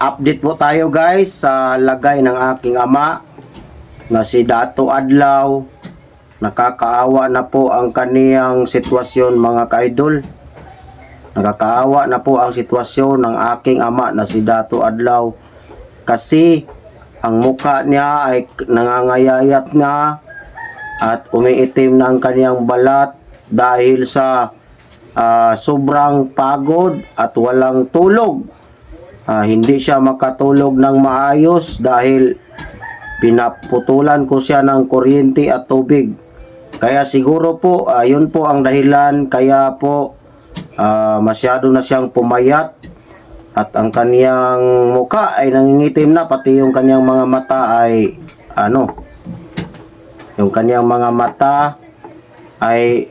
Update po tayo guys sa lagay ng aking ama na si Dato Adlaw. Nakakaawa na po ang kaniyang sitwasyon mga kaidol. Nakakaawa na po ang sitwasyon ng aking ama na si Dato Adlaw. Kasi ang mukha niya ay nangangayayat na at umiitim na ang kaniyang balat dahil sa sobrang pagod at walang tulog. Hindi siya makatulog ng maayos dahil pinaputulan ko siya ng kuryente at tubig. Kaya siguro po yun po ang dahilan kaya po masyado na siyang pumayat at ang kaniyang mukha ay nangingitim na, pati yung kaniyang mga mata ay yung kaniyang mga mata ay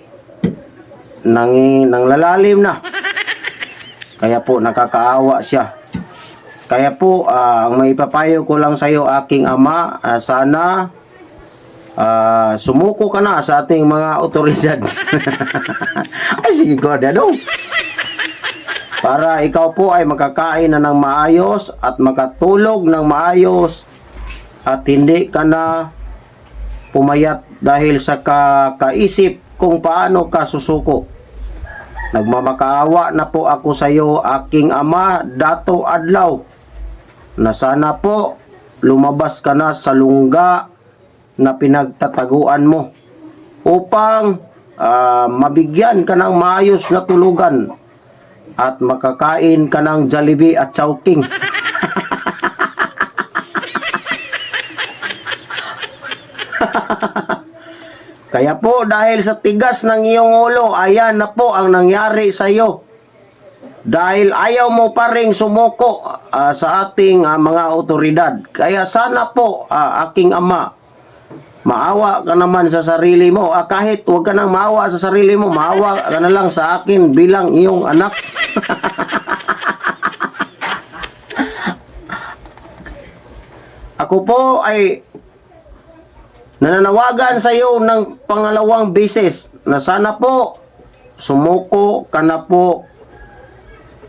nanglalalim na. Kaya po nakakaawa siya. Kaya po, ang maipapayo ko lang sa iyo aking ama, sana sumuko ka na sa ating mga otoridad. Ay sige ko, dadong. Para ikaw po ay makakain na ng maayos at makatulog ng maayos at hindi ka na pumayat dahil sa kakaisip kung paano ka susuko. Nagmamakaawa na po ako sa iyo aking ama, Dato Adlaw, na sana po lumabas ka na sa lungga na pinagtataguan mo upang mabigyan ka ng maayos na tulugan at makakain ka ng Jollibee at Chowking. Kaya po dahil sa tigas ng iyong ulo, ayan na po ang nangyari sa iyo. Dahil ayaw mo pa ring sumuko sa ating mga otoridad. Kaya sana po aking ama, maawa ka naman sa sarili mo. Kahit huwag ka nang maawa sa sarili mo, maawa ka na lang sa akin bilang iyong anak. Ako po ay nananawagan sa iyo ng pangalawang beses na sana po sumuko ka na po,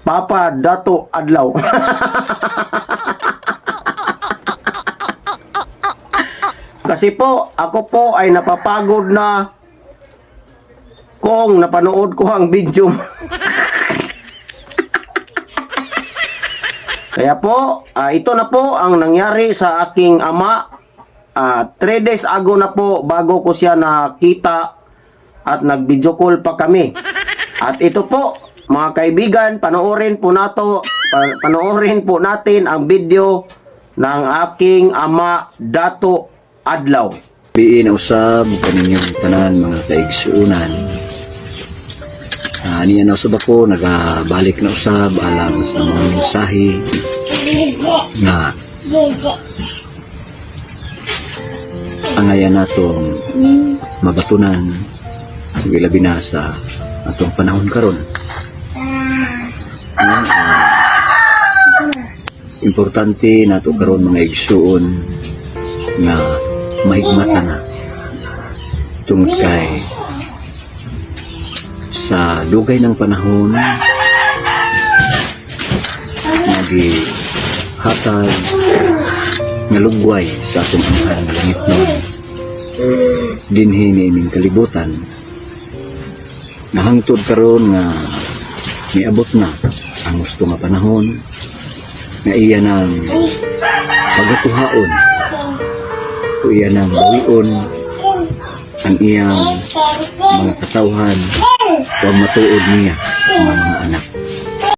Papa Dato Adlaw. Kasi po, ako po ay napapagod na kung napanood ko ang video. Kaya po, ito na po ang nangyari sa aking ama. 3 days ago na po bago ko siya nakita at nag-video call pa kami. At ito po, mga kaibigan, panoorin po natin ang video ng aking ama, Dato Adlaw. Biin usab kaninyong tanan mga kaigsuunan. Niya na usab ako, nagabalik na usab alang sa mga mensahe na angayan natong mabatunan labi na sa atong panahon karon. Importante na ito karon mga igsuon na mahigmata na tungod kay sa dugay ng panahon nagihatag nga lugway sa atong angkan nga langit nun dinhi niining kalibutan. Nahangtod karon nga miabot na ang gusto nga panahon nga iya ng pagatuhaon o iya ng bawion ang iyang mga katawhan o matuod niya mga anak.